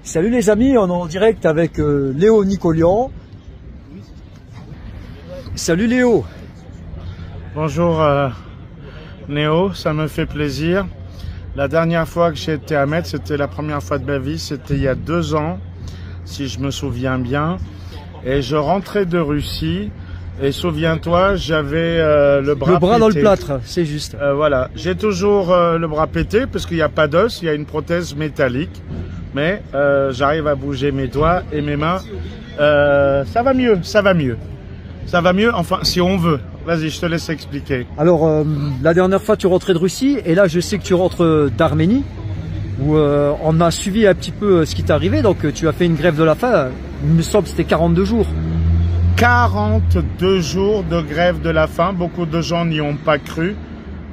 Salut les amis, on est en direct avec Léo Nicolian. Salut Léo. Bonjour Néo, ça me fait plaisir. La dernière fois que j'ai été à Metz, c'était la première fois de ma vie, c'était il y a 2 ans, si je me souviens bien. Et je rentrais de Russie, et souviens-toi, j'avais le bras pété. Dans le plâtre, c'est juste. Voilà, j'ai toujours le bras pété, parce qu'il n'y a pas d'os, il y a une prothèse métallique. Mais j'arrive à bouger mes doigts et mes mains. Ça va mieux, ça va mieux. Ça va mieux, enfin, si on veut. Vas-y, je te laisse expliquer. Alors, la dernière fois, tu rentrais de Russie, et là, je sais que tu rentres d'Arménie, où on a suivi un petit peu ce qui t'est arrivé. Donc, tu as fait une grève de la faim. Il me semble que c'était 42 jours. 42 jours de grève de la faim. Beaucoup de gens n'y ont pas cru.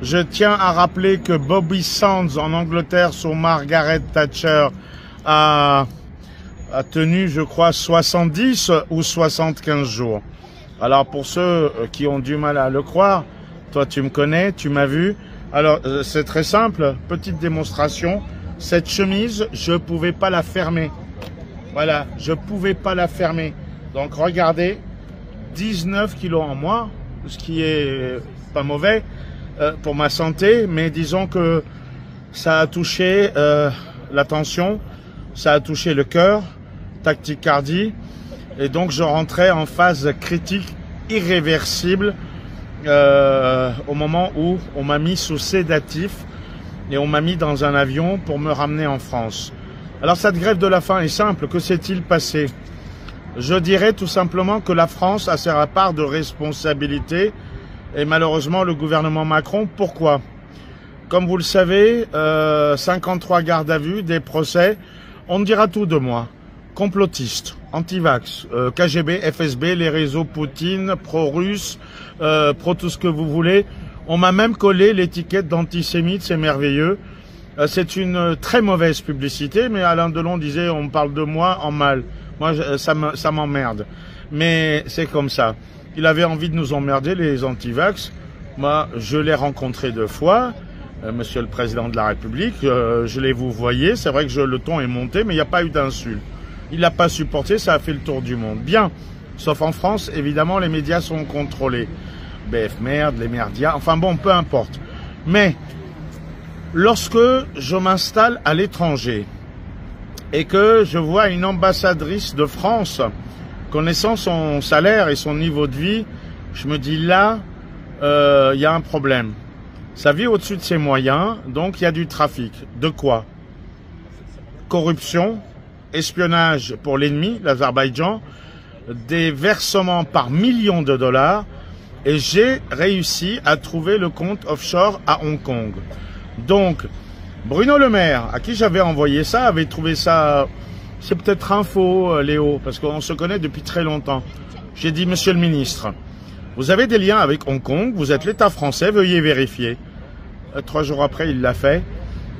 Je tiens à rappeler que Bobby Sands, en Angleterre, sous Margaret Thatcher, a tenu, je crois, 70 ou 75 jours. Alors, pour ceux qui ont du mal à le croire, toi, tu me connais, tu m'as vu. Alors, c'est très simple, petite démonstration. Cette chemise, je pouvais pas la fermer. Voilà, je pouvais pas la fermer. Donc, regardez, 19 kilos en moins, ce qui est pas mauvais pour ma santé, mais disons que ça a touché la tension, ça a touché le cœur, tachycardie, et donc je rentrais en phase critique irréversible au moment où on m'a mis sous sédatif et on m'a mis dans un avion pour me ramener en France. Alors cette grève de la faim est simple, que s'est-il passé? Je dirais tout simplement que la France a sa part de responsabilité et malheureusement le gouvernement Macron. Pourquoi? Comme vous le savez, 53 gardes à vue, des procès. On me dira tout de moi. Complotiste, anti-vax, KGB, FSB, les réseaux Poutine, pro-russe, pro-tout ce que vous voulez. On m'a même collé l'étiquette d'antisémite, c'est merveilleux. C'est une très mauvaise publicité, mais Alain Delon disait on parle de moi en mal. Moi, ça m'emmerde. Mais c'est comme ça. Il avait envie de nous emmerder, les anti-vax. Moi, je l'ai rencontré 2 fois. Monsieur le Président de la République, je l'ai vous voyez, c'est vrai que le ton est monté, mais il n'y a pas eu d'insulte. Il l'a pas supporté, ça a fait le tour du monde. Bien, sauf en France, évidemment, les médias sont contrôlés. BF Merde, les merdias, enfin bon, peu importe. Mais, lorsque je m'installe à l'étranger et que je vois une ambassadrice de France, connaissant son salaire et son niveau de vie, je me dis là, il y a un problème. Ça vit au-dessus de ses moyens, donc il y a du trafic. De quoi? Corruption, espionnage pour l'ennemi, l'Azerbaïdjan, des versements par millions de dollars, et j'ai réussi à trouver le compte offshore à Hong Kong. Donc, Bruno Le Maire, à qui j'avais envoyé ça, avait trouvé ça, c'est peut-être un faux, Léo, parce qu'on se connaît depuis très longtemps. J'ai dit, monsieur le ministre, vous avez des liens avec Hong Kong, vous êtes l'État français, veuillez vérifier. 3 jours après, il l'a fait.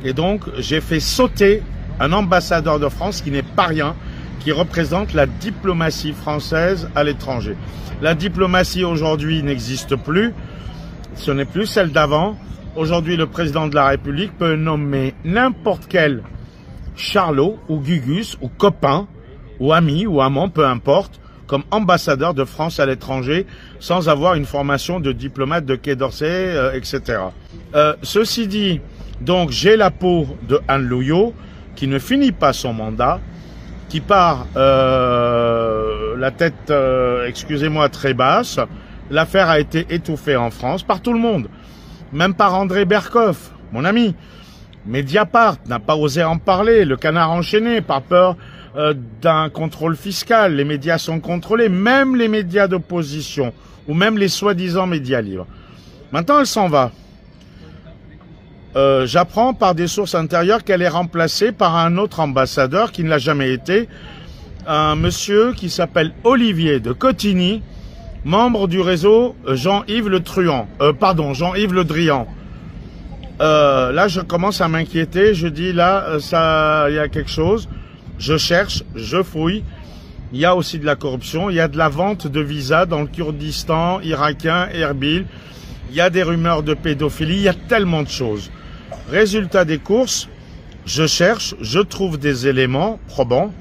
Et donc, j'ai fait sauter un ambassadeur de France qui n'est pas rien, qui représente la diplomatie française à l'étranger. La diplomatie aujourd'hui n'existe plus, ce n'est plus celle d'avant. Aujourd'hui, le président de la République peut nommer n'importe quel charlot ou gugus ou copain ou ami ou amant, peu importe, comme ambassadeur de France à l'étranger, sans avoir une formation de diplomate de Quai d'Orsay, etc. Ceci dit, donc j'ai la peau de Anne Louillot, qui ne finit pas son mandat, qui part la tête, excusez-moi, très basse. L'affaire a été étouffée en France par tout le monde, même par André Berkoff, mon ami. Mediapart n'a pas osé en parler, le Canard enchaîné, par peur d'un contrôle fiscal. Les médias sont contrôlés, même les médias d'opposition, ou même les soi-disant médias libres. Maintenant, elle s'en va. J'apprends par des sources intérieures qu'elle est remplacée par un autre ambassadeur qui ne l'a jamais été, un monsieur qui s'appelle Olivier de Cotigny, membre du réseau Jean-Yves Le Truand, Jean-Yves Le Drian. Là, je commence à m'inquiéter. Je dis là, il y a quelque chose. Je cherche, je fouille. Il y a aussi de la corruption. Il y a de la vente de visas dans le Kurdistan irakien, Erbil. Il y a des rumeurs de pédophilie. Il y a tellement de choses. Résultat des courses, Je cherche, je trouve des éléments probants.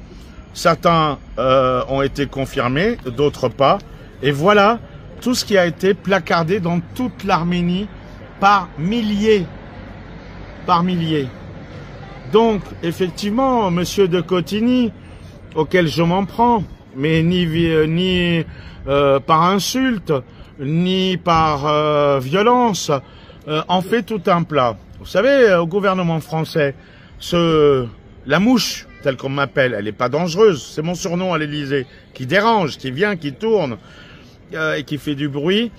Certains ont été confirmés, d'autres pas. Et voilà tout ce qui a été placardé dans toute l'Arménie par milliers. Par milliers. Donc, effectivement, monsieur de Cotigny, auquel je m'en prends, mais ni par insulte, ni par violence, en fait tout un plat. Vous savez, au gouvernement français, la mouche, telle qu'on m'appelle, elle n'est pas dangereuse, c'est mon surnom à l'Élysée, qui dérange, qui vient, qui tourne et qui fait du bruit.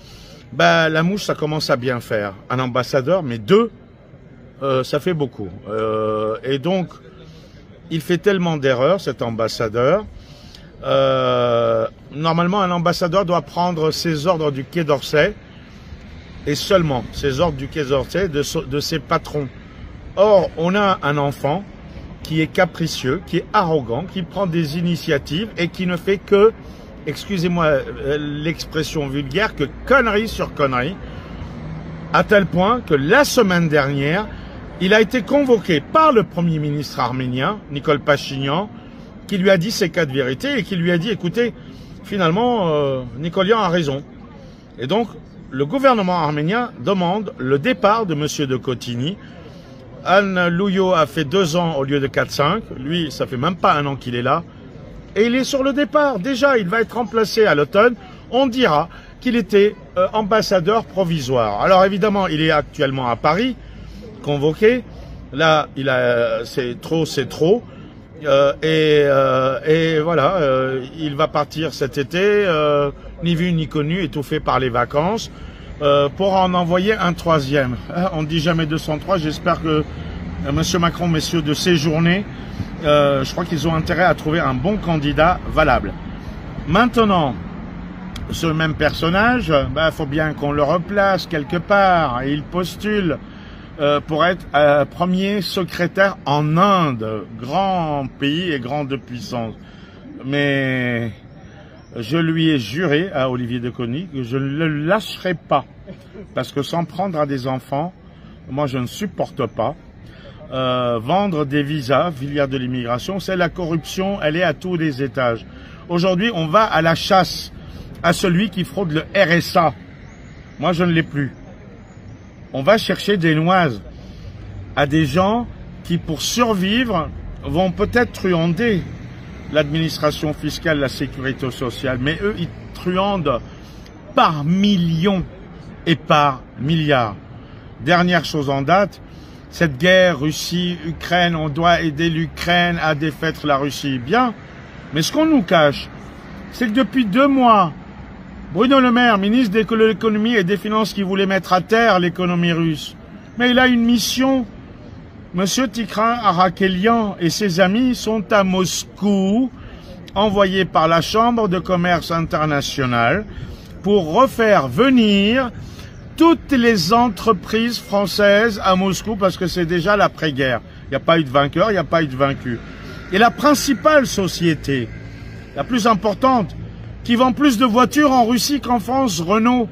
Ben, la mouche, ça commence à bien faire. Un ambassadeur, mais deux, ça fait beaucoup. Et donc, il fait tellement d'erreurs, cet ambassadeur. Normalement, un ambassadeur doit prendre ses ordres du Quai d'Orsay, et seulement ses ordres du Quai d'Orsay de ses patrons. Or, on a un enfant qui est capricieux, qui est arrogant, qui prend des initiatives et qui ne fait que, excusez-moi l'expression vulgaire, que conneries sur conneries, à tel point que la semaine dernière, il a été convoqué par le Premier ministre arménien, Nikol Pachinian, qui lui a dit ses quatre vérités et qui lui a dit, écoutez, finalement, Nikolian a raison. Et donc, le gouvernement arménien demande le départ de monsieur de Cotigny. Anne Louyo a fait 2 ans au lieu de 4-5. Lui, ça fait même pas 1 an qu'il est là. Et il est sur le départ. Déjà, il va être remplacé à l'automne. On dira qu'il était ambassadeur provisoire. Alors évidemment, il est actuellement à Paris, convoqué. Là, c'est trop, c'est trop. Et voilà, il va partir cet été, ni vu ni connu, étouffé par les vacances, pour en envoyer un troisième. On ne dit jamais 203, j'espère que monsieur Macron, messieurs de séjourner, je crois qu'ils ont intérêt à trouver un bon candidat valable. Maintenant, ce même personnage, faut bien qu'on le replace quelque part, et il postule pour être premier secrétaire en Inde, grand pays et grande puissance. Mais je lui ai juré à Olivier de Cotigny que je ne le lâcherai pas, parce que s'en prendre à des enfants, moi je ne supporte pas. Vendre des visas, filière de l'immigration, c'est la corruption, elle est à tous les étages. Aujourd'hui, on va à la chasse à celui qui fraude le RSA. Moi, je ne l'ai plus. On va chercher des noises à des gens qui, pour survivre, vont peut-être truander l'administration fiscale, la sécurité sociale. Mais eux, ils truandent par millions et par milliards. Dernière chose en date, cette guerre Russie-Ukraine, on doit aider l'Ukraine à défaire la Russie. Bien, mais ce qu'on nous cache, c'est que depuis 2 mois, Bruno Le Maire, ministre de l'économie et des finances, qui voulait mettre à terre l'économie russe. Mais il a une mission. Monsieur Tigran Arakelian et ses amis sont à Moscou, envoyés par la Chambre de commerce internationale, pour refaire venir toutes les entreprises françaises à Moscou, parce que c'est déjà l'après-guerre. Il n'y a pas eu de vainqueur, il n'y a pas eu de vaincu. Et la principale société, la plus importante, qui vend plus de voitures en Russie qu'en France, Renault.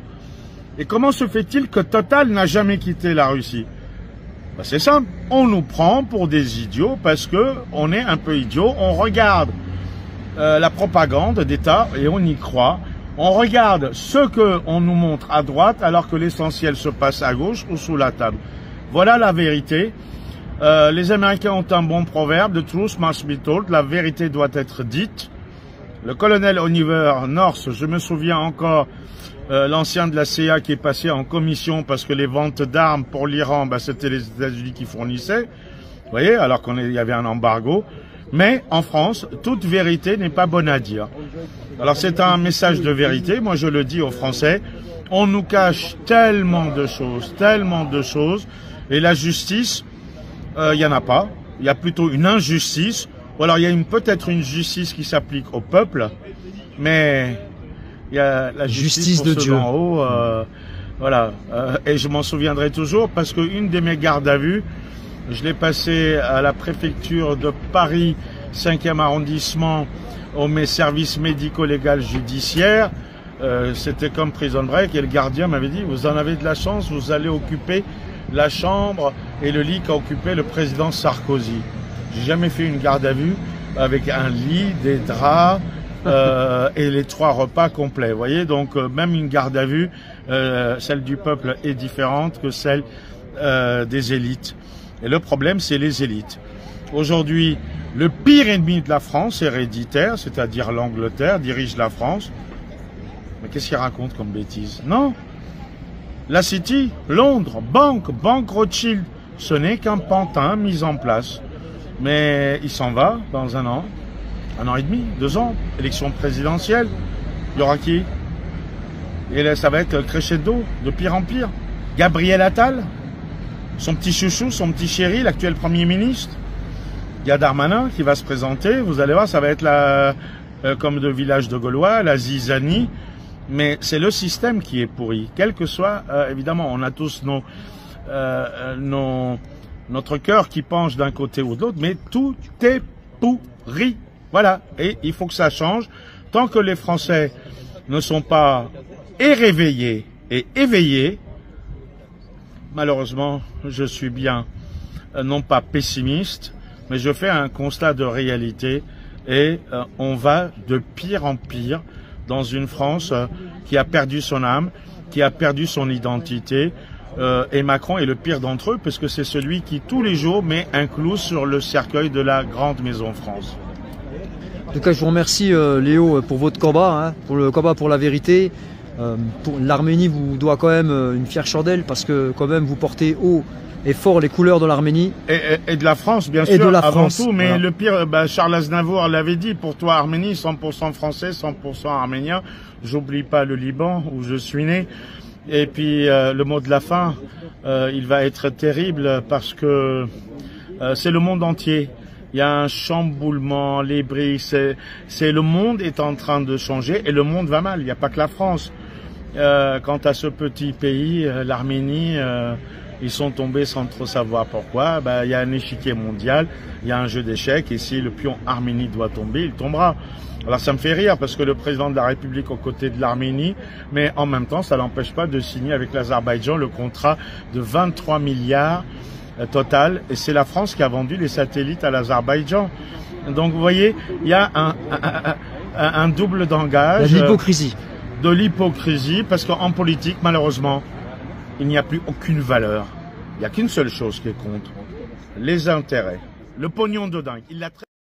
Et comment se fait-il que Total n'a jamais quitté la Russie? C'est simple, on nous prend pour des idiots parce que on est un peu idiots. On regarde la propagande d'État et on y croit. On regarde ce qu'on nous montre à droite alors que l'essentiel se passe à gauche ou sous la table. Voilà la vérité. Les Américains ont un bon proverbe, the truth must be told, la vérité doit être dite. Le colonel Oliver North, je me souviens encore, l'ancien de la CIA qui est passé en commission parce que les ventes d'armes pour l'Iran, c'était les États-Unis qui fournissaient. Vous voyez, alors qu'il y avait un embargo. Mais en France, toute vérité n'est pas bonne à dire. Alors c'est un message de vérité, moi je le dis aux Français, on nous cache tellement de choses, et la justice, il n'y en a pas, il y a plutôt une injustice. Ou alors il y a peut-être une justice qui s'applique au peuple, mais il y a la justice de Dieu. En haut, voilà. Et je m'en souviendrai toujours parce qu'une de mes gardes à vue, je l'ai passée à la préfecture de Paris, 5e arrondissement, aux mes services médico-légal judiciaires. C'était comme prison break et le gardien m'avait dit, vous en avez de la chance, vous allez occuper la chambre et le lit qu'a occupé le président Sarkozy. J'ai jamais fait une garde à vue avec un lit, des draps et les 3 repas complets. Vous voyez, donc même une garde à vue, celle du peuple est différente que celle des élites. Et le problème, c'est les élites. Aujourd'hui, le pire ennemi de la France, héréditaire, c'est-à-dire l'Angleterre, dirige la France. Mais qu'est-ce qu'il raconte comme bêtise? Non. La City, Londres, Banque Rothschild, ce n'est qu'un pantin mis en place. Mais il s'en va dans un an et demi, 2 ans, élection présidentielle. Il y aura qui? Et là, ça va être crescendo, de pire en pire. Gabriel Attal, son petit chouchou, son petit chéri, l'actuel Premier ministre. Il y a Darmanin qui va se présenter. Vous allez voir, ça va être comme de village de Gaulois, la zizanie. Mais c'est le système qui est pourri. Quel que soit, évidemment, on a tous notre cœur qui penche d'un côté ou de l'autre, mais tout est pourri. Voilà. Et il faut que ça change. Tant que les Français ne sont pas réveillés et éveillés, malheureusement, je suis bien, non pas pessimiste, mais je fais un constat de réalité et on va de pire en pire dans une France qui a perdu son âme, qui a perdu son identité. Et Macron est le pire d'entre eux parce que c'est celui qui tous les jours met un clou sur le cercueil de la grande maison France. En tout cas, je vous remercie Léo pour votre combat, hein, pour le combat pour la vérité. L'Arménie vous doit quand même une fière chandelle parce que quand même vous portez haut et fort les couleurs de l'Arménie. Et de la France, bien sûr, avant tout. Mais voilà. Le pire, Charles Aznavour l'avait dit, pour toi Arménie, 100% français, 100% arménien. J'oublie pas le Liban où je suis né. Et puis le mot de la fin, il va être terrible parce que c'est le monde entier. Il y a un chamboulement, les briques, le monde est en train de changer et le monde va mal. Il n'y a pas que la France. Quant à ce petit pays, l'Arménie, ils sont tombés sans trop savoir pourquoi. Il y a un échiquier mondial, il y a un jeu d'échecs et si le pion Arménie doit tomber, il tombera. Alors ça me fait rire parce que le président de la République aux côtés de l'Arménie, mais en même temps ça l'empêche pas de signer avec l'Azerbaïdjan le contrat de 23 milliards total et c'est la France qui a vendu les satellites à l'Azerbaïdjan. Donc vous voyez, il y a un double langage. De l'hypocrisie. De l'hypocrisie parce qu'en politique malheureusement il n'y a plus aucune valeur. Il n'y a qu'une seule chose qui compte, les intérêts. Le pognon de dingue. Il l'a très